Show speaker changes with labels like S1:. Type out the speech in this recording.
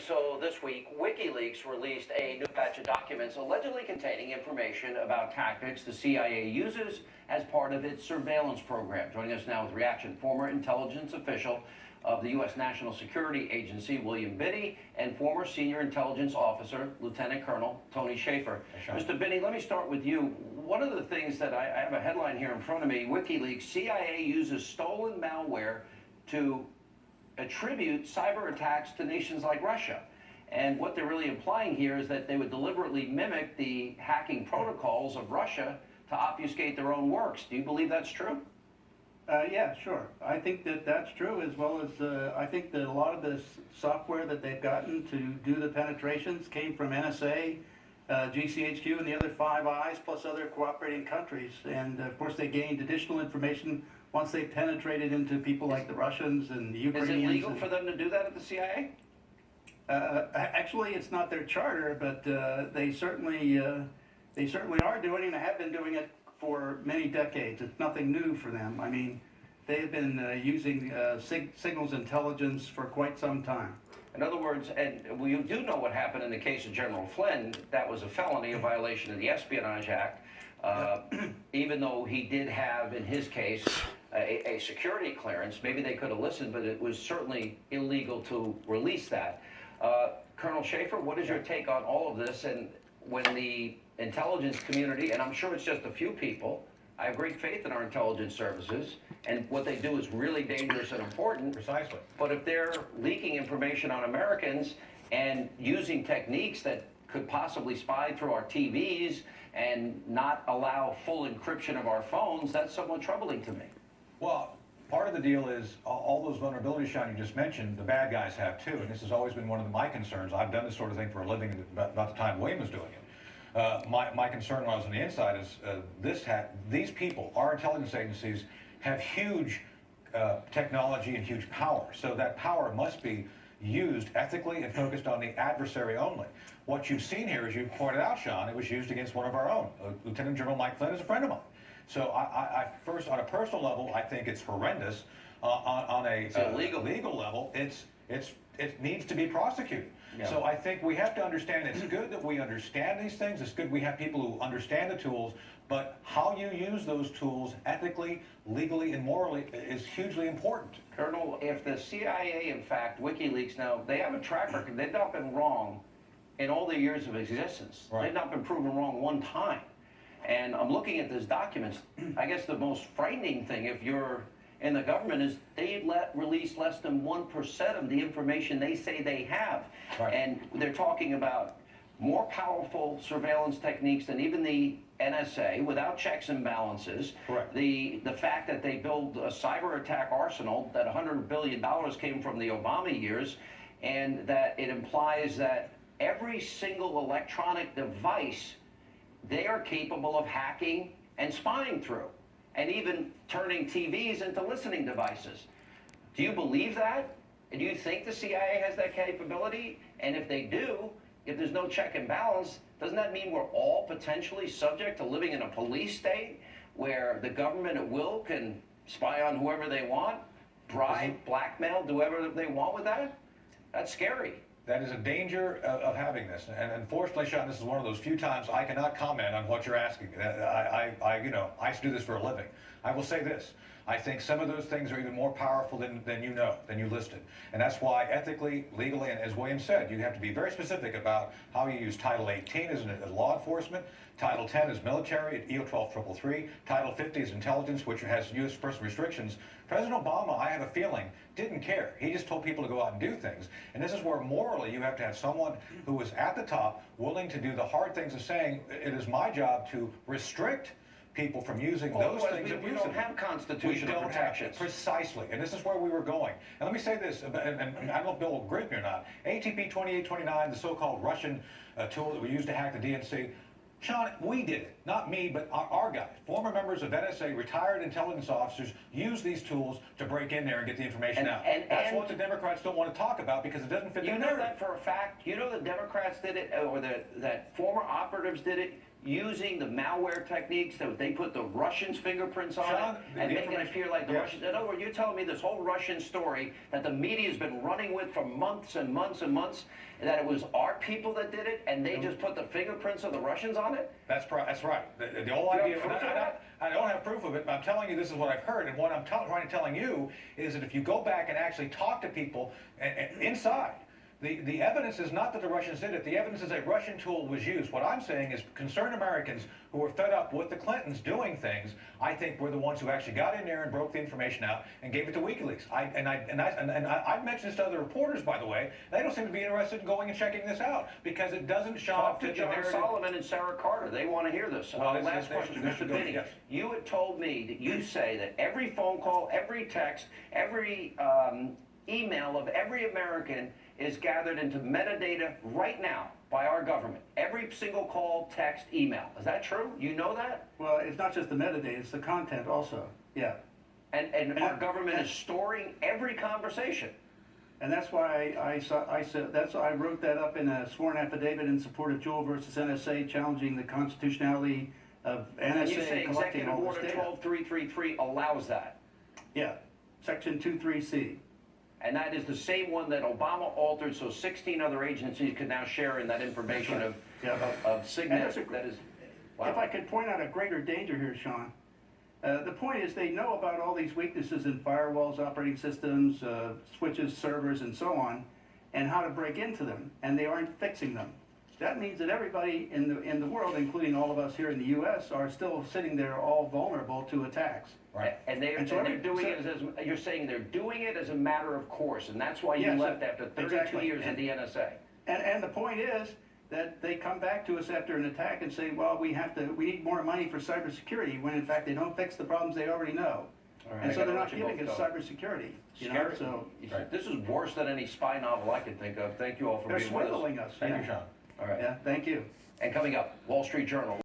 S1: So this week, WikiLeaks released a new batch of documents allegedly containing information about tactics the CIA uses as part of its surveillance program. Joining us now with reaction, former intelligence official of the U.S. National Security Agency, William BINNEY, and former senior intelligence officer, Lieutenant Colonel Tony SHAFFER. Mr. BINNEY, let me start with you. One of the things that I have a headline here in front of me, WikiLeaks, CIA uses stolen malware to attribute cyber attacks to nations like Russia. And what they're really implying here is that they would deliberately mimic the hacking protocols of Russia to obfuscate their own works. Do you believe that's true?
S2: Yeah, sure. I think that that's true, as well as I think that a lot of this software that they've gotten to do the penetrations came from NSA, GCHQ, and the other Five Eyes, plus other cooperating countries. And of course, they gained additional information once they penetrated into people like the Russians and the Ukrainians.
S1: Is it legal for them to do that at the CIA?
S2: Actually, it's not their charter, but they certainly are doing it and have been doing it for many decades. It's nothing new for them. I mean, they've been using signals intelligence for quite some time.
S1: In other words, and you do know what happened in the case of General Flynn. That was a felony, a violation of the Espionage Act, even though he did have, in his case, a security clearance. Maybe they could have listened, but it was certainly illegal to release that. Colonel SHAFFER, what is your take on all of this? And when the intelligence community, and I'm sure it's just a few people, I have great faith in our intelligence services, and what they do is really dangerous and important.
S3: Precisely.
S1: But if they're leaking information on Americans and using techniques that could possibly spy through our TVs and not allow full encryption of our phones, that's somewhat troubling to me.
S3: Well, part of the deal is all those vulnerabilities, Sean, you just mentioned, the bad guys have too, and this has always been one of my concerns. I've done this sort of thing for a living about the time William was doing it. My concern when I was on the inside is these people, our intelligence agencies, have huge technology and huge power. So that power must be used ethically and focused on the adversary only. What you've seen here, as you pointed out, Sean, it was used against one of our own. Lieutenant General Mike Flynn is a friend of mine. So I first, on a personal level, I think it's horrendous. On a legal level, it needs to be prosecuted. Yeah. So I think we have to understand, it's good that we understand these things. It's good we have people who understand the tools, but how you use those tools ethically, legally, and morally is hugely important.
S1: Colonel, if the CIA, in fact, WikiLeaks now, they have a track record. They've not been wrong in all their years of existence. Right. They've not been proven wrong one time. And I'm looking at these documents. I guess the most frightening thing, if you're in the government, is they release less than 1% of the information they say they have. Right. And they're talking about more powerful surveillance techniques than even the NSA, without checks and balances. Correct. The fact that they build a cyber attack arsenal, that $100 billion came from the Obama years, and that it implies that every single electronic device they are capable of hacking and spying through, and even turning TVs into listening devices. Do you believe that? And do you think the CIA has that capability? And if they do, if there's no check and balance, doesn't that mean we're all potentially subject to living in a police state where the government at will can spy on whoever they want, bribe, blackmail, do whatever they want with that? That's scary.
S3: That is a danger of having this, and unfortunately, Sean, this is one of those few times I cannot comment on what you're asking. I used to do this for a living. I will say this: I think some of those things are even more powerful than you listed, and that's why ethically, legally, and as William said, you have to be very specific about how you use Title 18 as law enforcement, Title 10 is military, EO 12333, Title 50 is intelligence, which has U.S. person restrictions. President Obama, I have a feeling, didn't care. He just told people to go out and do things. And this is where morally you have to have someone who is at the top, willing to do the hard things of saying, it is my job to restrict people from using those things.
S1: We don't have constitutional protections.
S3: Precisely, and this is where we were going. And let me say this, and I don't know if Bill will agree with me or not, ATP 2829, the so-called Russian tool that we used to hack the DNC, Sean, we did it. Not me, but our guys. Former members of NSA, retired intelligence officers, use these tools to break in there and get the information out. That's what the Democrats don't want to talk about because it doesn't fit their narrative.
S1: You know that for a fact? You know the Democrats did it, or that former operatives did it? using the malware techniques that they put the Russians' fingerprints on
S3: Sean,
S1: it
S3: the
S1: and make it
S3: information-
S1: appear like the
S3: yeah.
S1: Russians. In other words, you're telling me this whole Russian story that the media's been running with for months and months and months, and that it was our people that did it, and they just put the fingerprints of the Russians on it?
S3: That's right. The whole
S1: Do you
S3: idea,
S1: have proof of that?
S3: I don't have proof of it, but I'm telling you this is what I've heard, and what I'm trying to telling you is that if you go back and actually talk to people inside, the evidence is not that the Russians did it. The evidence is a Russian tool was used. What I'm saying is concerned Americans who were fed up with the Clintons doing things, I think were the ones who actually got in there and broke the information out and gave it to WikiLeaks. I've mentioned this to other reporters, by the way. They don't seem to be interested in going and checking this out because it doesn't show
S1: Talk
S3: up
S1: to
S3: the
S1: John
S3: narrative.
S1: Solomon and Sarah Carter. They want to hear this.
S3: Well, this-
S1: Last
S3: they
S1: question,
S3: should
S1: Mr.
S3: go-
S1: Binney.
S3: yes.
S1: You had told me that you say that every phone call, every text, every email of every American is gathered into metadata right now by our government. Every single call, text, email. Is that true? You know that?
S2: Well, it's not just the metadata, it's the content also, yeah.
S1: And our government is storing every conversation.
S2: And that's why I wrote that up in a sworn affidavit in support of Jewel versus NSA, challenging the constitutionality of
S1: And you say
S2: NSA collecting
S1: Executive
S2: all
S1: Order
S2: this data.
S1: 12333 allows that.
S2: Yeah, section 23C.
S1: And that is the same one that Obama altered so 16 other agencies could now share in that information of,
S2: Yeah.
S1: of Signet.
S2: that's a-
S1: That is,
S2: If I could point out a greater danger here, Sean, the point is they know about all these weaknesses in firewalls, operating systems, switches, servers, and so on, and how to break into them, and they aren't fixing them. That means that everybody in the world, including all of us here in the U.S., are still sitting there all vulnerable to attacks.
S3: Right.
S1: And they're doing it as, you're saying they're doing it as a matter of course, and that's why you
S2: Yes,
S1: left after 32
S2: exactly.
S1: years at the NSA.
S2: And the point is that they come back to us after an attack and say, well, we need more money for cybersecurity, when in fact they don't fix the problems they already know.
S1: All right,
S2: And
S1: I
S2: so
S1: gotta
S2: they're
S1: let
S2: not
S1: you
S2: giving
S1: both
S2: us
S1: go.
S2: cybersecurity, you know,
S1: Scary.
S2: so
S3: Right.
S1: This is worse than any spy novel I can think of. Thank you all for
S2: they're
S1: being with us.
S2: swindling us.
S3: Thank
S2: yeah.
S3: you, Sean.
S1: All right.
S2: Yeah, thank you.
S1: And coming up, Wall Street Journal.